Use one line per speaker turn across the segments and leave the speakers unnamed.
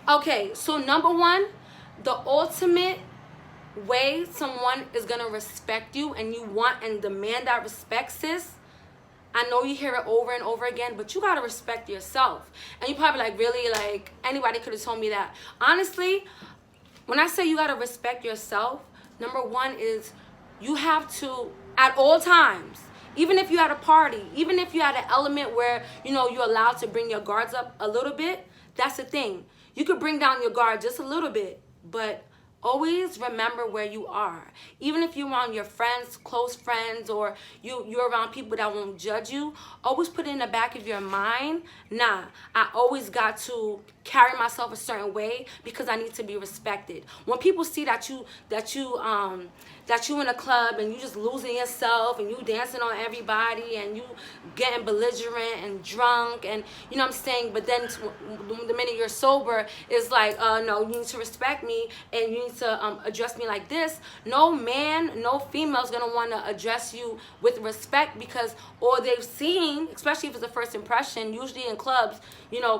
Okay, so number one, the ultimate way someone is gonna respect you and you want and demand that respect, sis. I know you hear it over and over again, but you gotta respect yourself. And you probably like, really, like anybody could have told me that. Honestly, when I say you gotta respect yourself, number one is you have to, at all times, even if you're at a party, even if you're at an element where you're allowed to bring your guards up a little bit, that's the thing. You could bring down your guard just a little bit, but always remember where you are. Even if you're around your friends, close friends, or you're around people that won't judge you, always put it in the back of your mind, nah, I always got to carry myself a certain way because I need to be respected. When people see that you in a club and you just losing yourself and you dancing on everybody and you getting belligerent and drunk and what I'm saying, but then the minute you're sober, it's like, no, you need to respect me and you need to address me like this. No man, no female is gonna want to address you with respect because all they've seen, especially if it's a first impression, usually in clubs,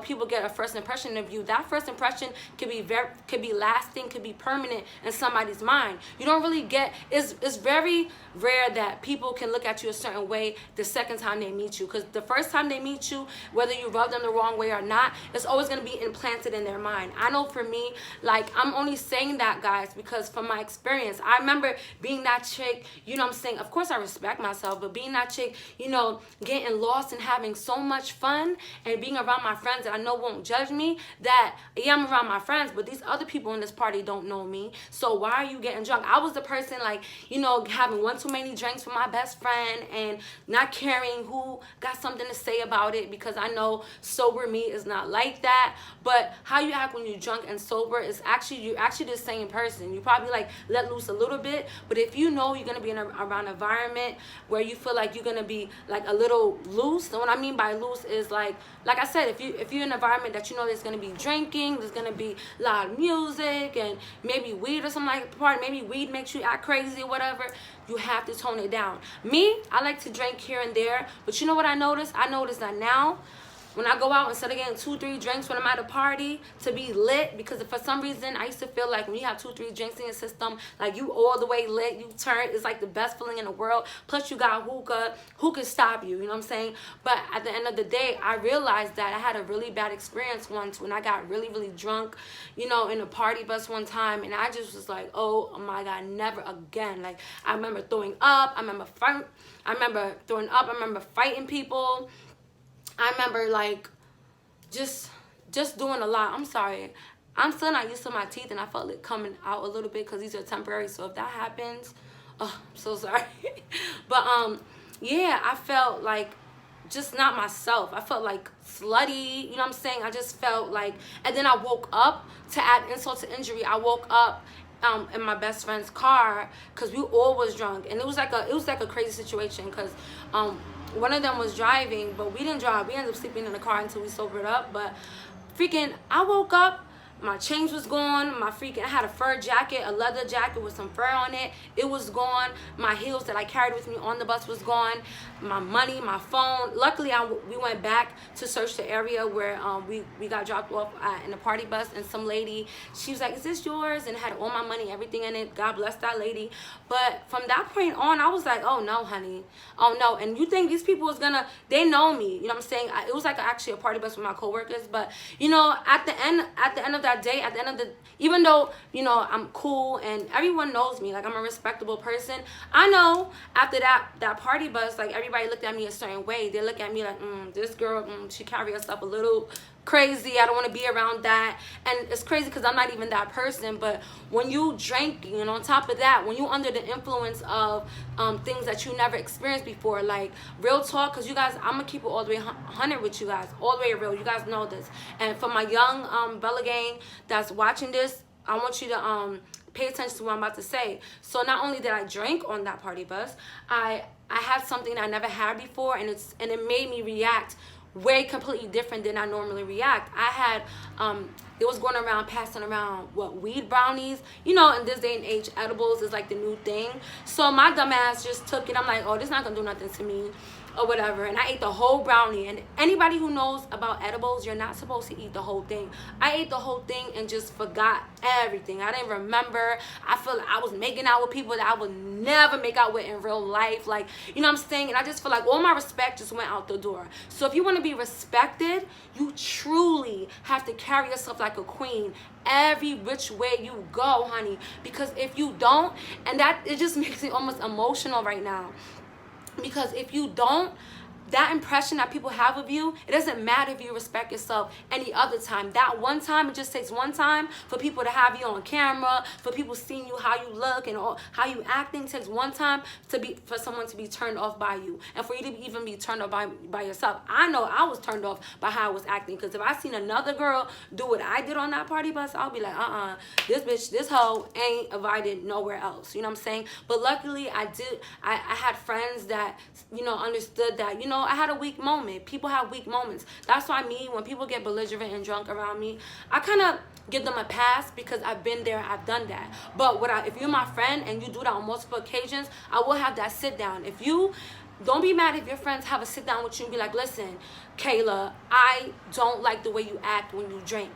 people get a first impression of you. That first impression could be lasting, could be permanent in somebody's mind. You don't really get, it's very rare that people can look at you a certain way the second time they meet you, because the first time they meet you, whether you rub them the wrong way or not, it's always going to be implanted in their mind. I know for me, like, I'm only saying that, guys, because from my experience, I remember being that chick, I'm saying, of course I respect myself, but being that chick, getting lost and having so much fun and being around my friends that I know won't judge me, that yeah, I'm around my friends, but these other people in this party don't know me, so why are you getting drunk? I was the person, like, having one too many drinks with my best friend and not caring who got something to say about it, because I know sober me is not like that. But how you act when you're drunk and sober is you're actually the same person. You probably like let loose a little bit, but if you're gonna be around an environment where you feel like you're gonna be like a little loose, and what I mean by loose is like I said, if you're in an environment that there's gonna be drinking, there's gonna be loud music and maybe weed or something like that, maybe weed makes you act crazy or whatever, you have to tone it down. Me, I like to drink here and there, but you know what I noticed? I noticed that now when I go out, instead of getting 2-3 drinks when I'm at a party to be lit, because for some reason I used to feel like when you have 2-3 drinks in your system, like you all the way lit, you turn, it's like the best feeling in the world. Plus you got hookah, who can stop you, you know what I'm saying? But at the end of the day, I realized that I had a really bad experience once when I got really, really drunk, in a party bus one time, and I just was like, oh my God, never again. Like, I remember throwing up, I remember fighting people. I remember like just doing a lot. I'm sorry, I'm still not used to my teeth, and I felt it coming out a little bit because these are temporary, so if that happens, oh, I'm so sorry. But yeah, I felt like just not myself. I felt like slutty, you know what I'm saying? I just felt like, and then I woke up, to add insult to injury, I woke up in my best friend's car because we all was drunk, and it was like a crazy situation because one of them was driving, but we didn't drive. We ended up sleeping in the car until we sobered up. But freaking, I woke up, my chains was gone, I had a fur jacket, a leather jacket with some fur on it. It was gone. My heels that I carried with me on the bus was gone. My money, my phone. Luckily, we went back to search the area where we got dropped off in the party bus, and some lady, she was like, is this yours? And it had all my money, everything in it. God bless that lady. But from that point on, I was like, oh no, honey. Oh no. And you think these people they know me, you know what I'm saying? It was like actually a party bus with my coworkers, but at the end of that day, even though I'm cool and everyone knows me, like I'm a respectable person, I know after that party bus, like everybody looked at me a certain way. They look at me like, this girl, she carry herself a little crazy. I don't want to be around that. And it's crazy because I'm not even that person. But when you drinking, and on top of that, when you under the influence of things that you never experienced before, like real talk, because you guys, I'm gonna keep it all the way 100 with you guys, all the way real. You guys know this. And for my young Bella gang that's watching this, I want you to pay attention to what I'm about to say. So not only did I drink on that party bus, I had something that I never had before, and it made me react way completely different than I normally react. I had it was going around passing around weed brownies. In this day and age, edibles is like the new thing. So my dumb ass just took it. I'm like, oh, this not gonna do nothing to me. or whatever, and I ate the whole brownie. And anybody who knows about edibles, you're not supposed to eat the whole thing. I ate the whole thing and just forgot everything. I didn't remember. I feel like I was making out with people that I would never make out with in real life, like, you know what I'm saying? And I just feel like all my respect just went out the door. So if you want to be respected, you truly have to carry yourself like a queen every which way you go, honey. Because if you don't, and that, it just makes me almost emotional right now, because if you don't, that impression that people have of you, it doesn't matter if you respect yourself any other time. That one time, it just takes one time for people to have you on camera, for people seeing you, how you look and all, how you acting. It takes one time for someone to be turned off by you, and for you to even be turned off by yourself. I know I was turned off by how I was acting, because if I seen another girl do what I did on that party bus, I'll be like, this bitch, this hoe ain't invited nowhere else. You know what I'm saying? But luckily, I had friends that, you know, understood that, you know, I had a weak moment. People have weak moments. That's why when people get belligerent and drunk around me, I kind of give them a pass, because I've been there, I've done that. But if you're my friend and you do that on multiple occasions, I will have that sit down. Don't be mad if your friends have a sit down with you and be like, listen, Kayla, I don't like the way you act when you drink.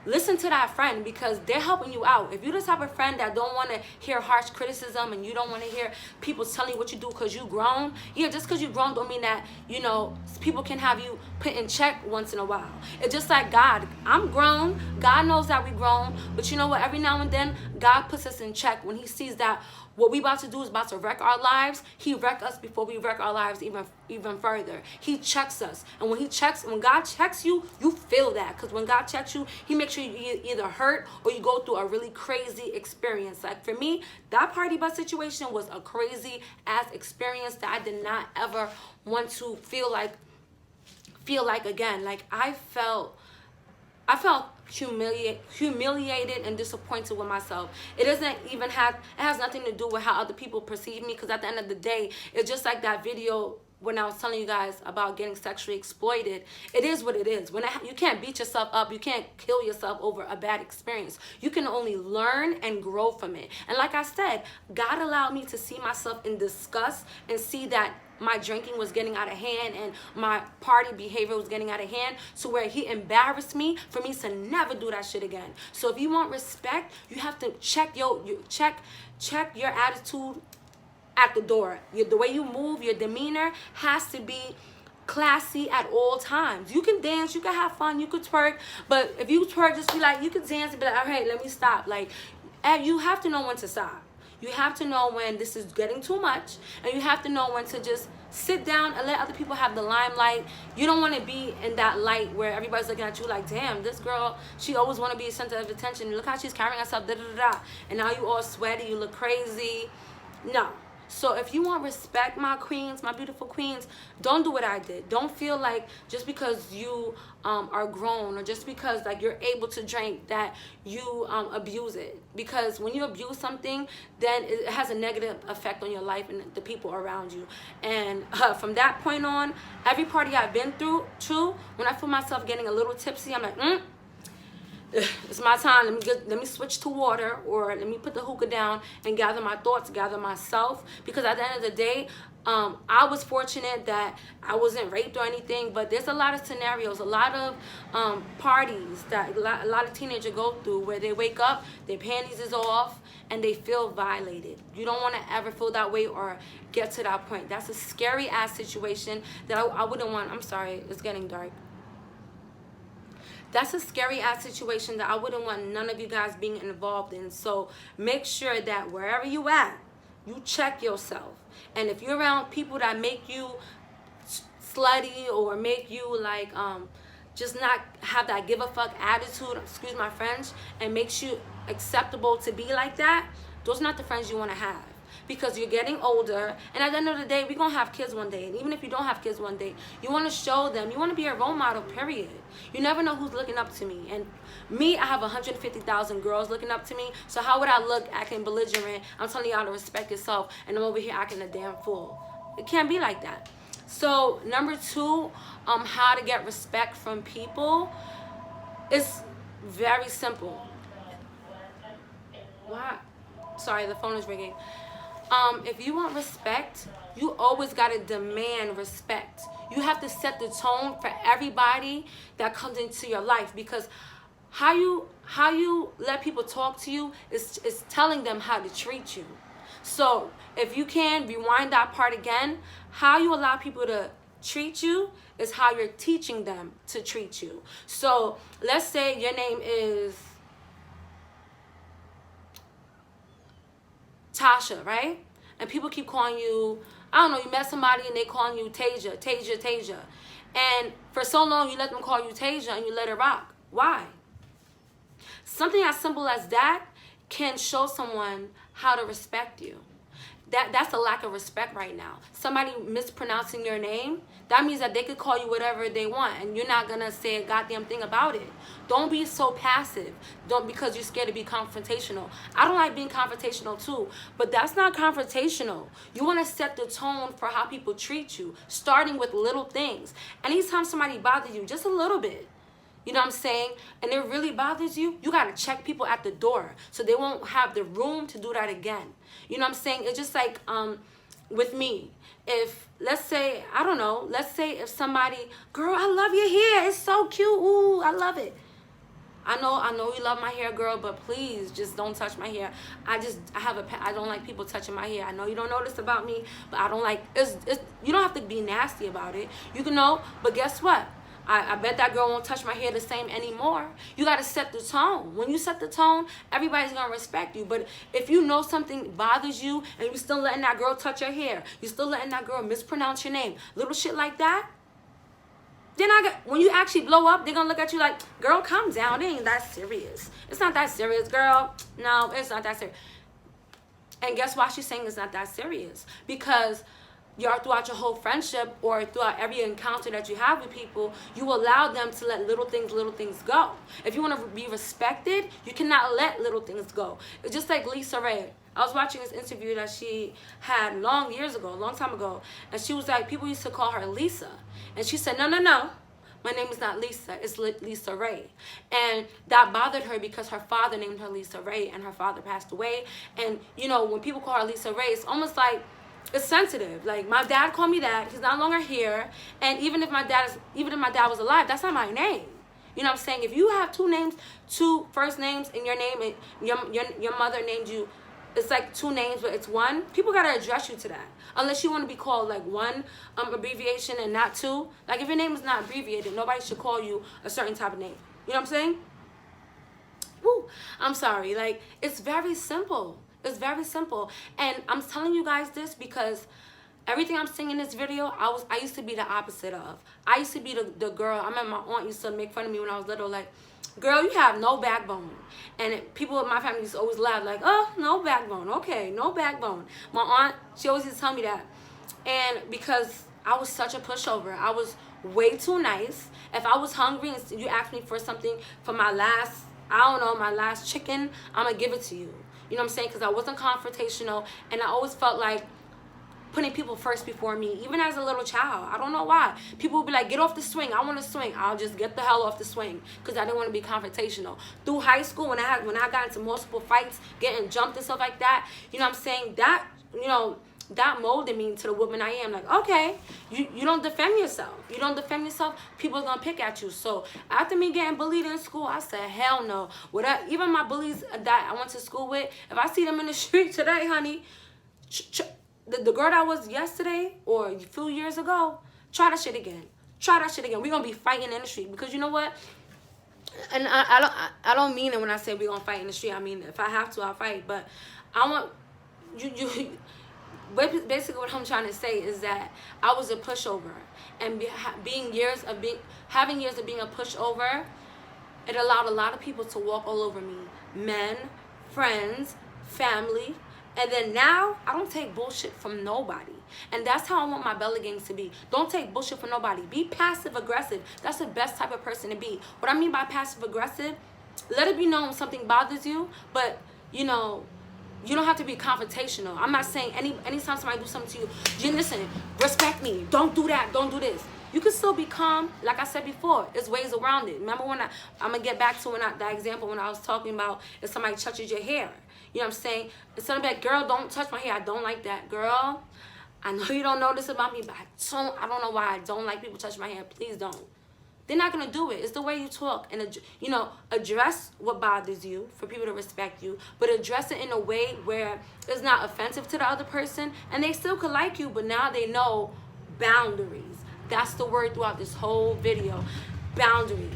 Listen to that friend, because they're helping you out. If you're the type of friend that don't want to hear harsh criticism, and you don't want to hear people telling you what you do because you grown, yeah, just because you grown don't mean that, you know, people can have you put in check once in a while. It's just like God. I'm grown. God knows that we grown. But you know what? Every now and then, God puts us in check when he sees that what we about to do is about to wreck our lives. He wreck us before we wreck our lives even further. He checks us. And when God checks you, you feel that. Because when God checks you, he makes sure you either hurt or you go through a really crazy experience. Like for me, that party bus situation was a crazy ass experience that I did not ever want to feel like again. Like I felt humiliated and disappointed with myself. It has nothing to do with how other people perceive me, because at the end of the day, it's just like that video when I was telling you guys about getting sexually exploited. It is what it is. You can't beat yourself up. You can't kill yourself over a bad experience. You can only learn and grow from it. And like I said, God allowed me to see myself in disgust and see that my drinking was getting out of hand and my party behavior was getting out of hand, so where he embarrassed me for me to never do that shit again. So if you want respect, you have to check your attitude at the door. The way you move, your demeanor has to be classy at all times. You can dance, you can have fun, you could twerk, but if you twerk, just be like, you can dance and be like, all right, let me stop. Like, you have to know when to stop. You have to know when this is getting too much, and you have to know when to just sit down and let other people have the limelight. You don't want to be in that light where everybody's looking at you like, damn, this girl, she always want to be a center of attention. Look how she's carrying herself, da da da da. And now you all sweaty, you look crazy. No. So if you want respect, my queens, my beautiful queens, don't do what I did. Don't feel like just because you are grown, or just because like you're able to drink, that you abuse it. Because when you abuse something, then it has a negative effect on your life and the people around you. And from that point on, every party I've been through, when I feel myself getting a little tipsy, I'm like, it's my time. Let me switch to water, or let me put the hookah down and gather my thoughts, gather myself. Because at the end of the day, I was fortunate that I wasn't raped or anything, but there's a lot of scenarios, a lot of parties that a lot of teenagers go through where they wake up, their panties is off, and they feel violated. You don't want to ever feel that way or get to that point. That's a scary ass situation that I wouldn't want. I'm sorry, it's getting dark. That's a scary ass situation that I wouldn't want none of you guys being involved in. So make sure that wherever you at, you check yourself. And if you're around people that make you slutty or make you like just not have that give a fuck attitude, excuse my French, and makes you acceptable to be like that, those are not the friends you want to have. Because you're getting older, and at the end of the day, we're gonna have kids one day. And even if you don't have kids one day, you want to show them, you want to be a role model, period. You never know who's looking up to me. And me, I have 150,000 girls looking up to me, so how would I look acting belligerent? I'm telling y'all to respect yourself, and I'm over here acting a damn fool. It can't be like that. So number 2, how to get respect from people is very simple. Why? Sorry, the phone is ringing. If you want respect, you always got to demand respect. You have to set the tone for everybody that comes into your life, because how you let people talk to you is telling them how to treat you. So if you can rewind that part again, how you allow people to treat you is how you're teaching them to treat you. So let's say your name is Tasha, right? And people keep calling you, I don't know, you met somebody and they calling you Tasia, Tasia, Tasia. And for so long you let them call you Tasia and you let it rock. Why? Something as simple as that can show someone how to respect you. That's a lack of respect right now. Somebody mispronouncing your name, that means that they could call you whatever they want and you're not gonna say a goddamn thing about it. Don't be so passive. Don't, because you're scared to be confrontational. I don't like being confrontational too, but that's not confrontational. You wanna set the tone for how people treat you, starting with little things. Anytime somebody bothers you, just a little bit, you know what I'm saying, and it really bothers you, you got to check people at the door so they won't have the room to do that again. You know what I'm saying? It's just like with me. If, let's say, I don't know, let's say if somebody, girl, I love your hair. It's so cute. Ooh, I love it. I know you love my hair, girl, but please just don't touch my hair. I don't like people touching my hair. I know you don't know this about me, but I don't like, you don't have to be nasty about it. You can know, but guess what? I bet that girl won't touch my hair the same anymore. You got to set the tone. When you set the tone, everybody's going to respect you. But if you know something bothers you and you still letting that girl touch your hair, you still letting that girl mispronounce your name, little shit like that, then when you actually blow up, they're going to look at you like, girl, calm down. It ain't that serious. It's not that serious, girl. No, it's not that serious. And guess why she's saying it's not that serious? Because throughout your whole friendship or throughout every encounter that you have with people, you allow them to let little things go. If you want to be respected, you cannot let little things go. It's just like Lisa Ray. I was watching this interview that she had a long time ago, and she was like, people used to call her Lisa. And she said, no, my name is not Lisa, it's Lisa Ray. And that bothered her because her father named her Lisa Ray and her father passed away. And you know, when people call her Lisa Ray, it's almost like, it's sensitive. Like, my dad called me that. He's no longer here. And even if my dad was alive, that's not my name. You know what I'm saying? If you have two first names in your name, and your mother named you, it's like two names, but it's one, people gotta address you to that. Unless you want to be called like one abbreviation and not two. Like, if your name is not abbreviated, nobody should call you a certain type of name. You know what I'm saying? Woo. I'm sorry. Like, it's very simple. It's very simple. And I'm telling you guys this because everything I'm saying in this video, I used to be the opposite of. I used to be the girl. I remember my aunt used to make fun of me when I was little, like, girl, you have no backbone. And people in my family used to always laugh, like, oh, no backbone. Okay, no backbone. My aunt, she always used to tell me that. And because I was such a pushover, I was way too nice. If I was hungry and you asked me for something for my last, I don't know, my last chicken, I'm going to give it to you. You know what I'm saying? Because I wasn't confrontational, and I always felt like putting people first before me, even as a little child. I don't know why. People would be like, get off the swing. I want to swing. I'll just get the hell off the swing because I didn't want to be confrontational. Through high school, when I got into multiple fights, getting jumped and stuff like that, you know what I'm saying? That, you know, that molded me into the woman I am. Like, okay, you don't defend yourself. You don't defend yourself, people are going to pick at you. So after me getting bullied in school, I said, hell no. Even my bullies that I went to school with, if I see them in the street today, honey, the girl that was yesterday or a few years ago, try that shit again. Try that shit again. We're going to be fighting in the street because you know what? And I don't mean it when I say we're going to fight in the street. I mean, if I have to, I'll fight. But I want you basically what I'm trying to say is that I was a pushover, and having years of being a pushover, it allowed a lot of people to walk all over me. Men, friends, family, and then now I don't take bullshit from nobody. And that's how I want my Bella Gangs to be. Don't take bullshit from nobody. Be passive aggressive. That's the best type of person to be. What I mean by passive aggressive, let it be known when something bothers you, but you know, you don't have to be confrontational. I'm not saying anytime somebody do something to you, you listen, respect me. Don't do that. Don't do this. You can still be calm. Like I said before, there's ways around it. Remember when I'm going to get back to that example when I was talking about if somebody touches your hair. You know what I'm saying? Instead of like, girl, don't touch my hair. I don't like that. Girl, I know you don't know this about me, but I don't know why I don't like people touch my hand. Please don't. They're not going to do it. It's the way you talk. And, you know, address what bothers you for people to respect you. But address it in a way where it's not offensive to the other person. And they still could like you, but now they know boundaries. That's the word throughout this whole video. Boundaries.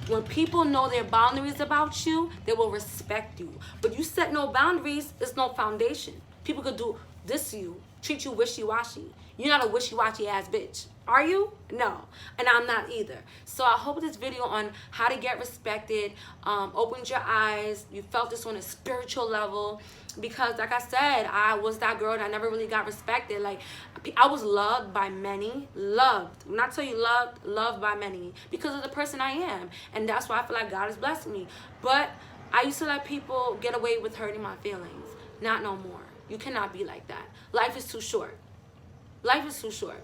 When people know their boundaries about you, they will respect you. But you set no boundaries, it's no foundation. People could do this to you, treat you wishy-washy. You're not a wishy-washy ass bitch. Are you? No. And I'm not either. So I hope this video on how to get respected opened your eyes. You felt this on a spiritual level. Because like I said, I was that girl that never really got respected. Like, I was loved by many. Loved. When I tell you loved, loved by many. Because of the person I am. And that's why I feel like God is blessing me. But I used to let people get away with hurting my feelings. Not no more. You cannot be like that. Life is too short. Life is too short.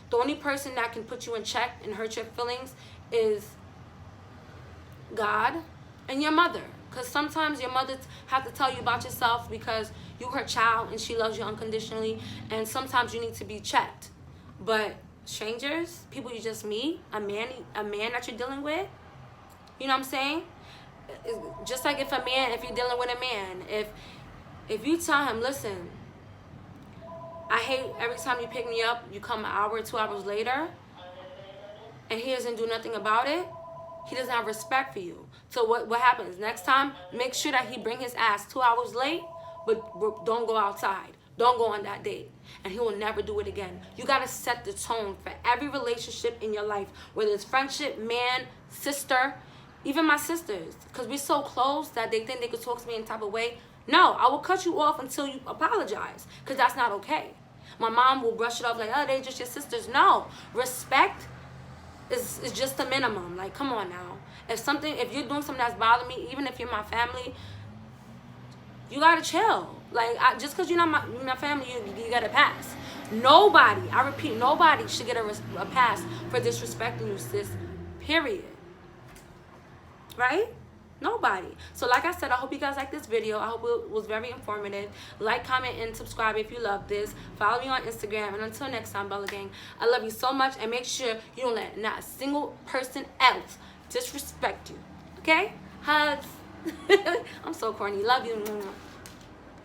The only person that can put you in check and hurt your feelings is God and your mother. Because sometimes your mother have to tell you about yourself because you're her child and she loves you unconditionally. And sometimes you need to be checked. But strangers, people you just meet, a man that you're dealing with, you know what I'm saying? Just like if you're dealing with a man, if you tell him, listen, I hate every time you pick me up, you come an hour, 2 hours later, and he doesn't do nothing about it, he doesn't have respect for you. So what happens? Next time, make sure that he bring his ass 2 hours late, but don't go outside. Don't go on that date. And he will never do it again. You got to set the tone for every relationship in your life, whether it's friendship, man, sister, even my sisters. Because we're so close that they think they could talk to me in type of way. No, I will cut you off until you apologize, because that's not okay. My mom will brush it off like, oh, they're just your sisters. No, respect is just the minimum. Like, come on now. If you're doing something that's bothering me, even if you're my family, you gotta chill. Like, just because you're not my family, you gotta pass. Nobody, I repeat, nobody should get a pass for disrespecting you, sis. Period. Right? Nobody. So like I said, I hope you guys like this video. I hope it was very informative. Like, comment, and subscribe if you love this. Follow me on Instagram. And until next time, Bella Gang, I love you so much. And make sure you don't let not a single person else disrespect you. Okay? Hugs. I'm so corny. Love you.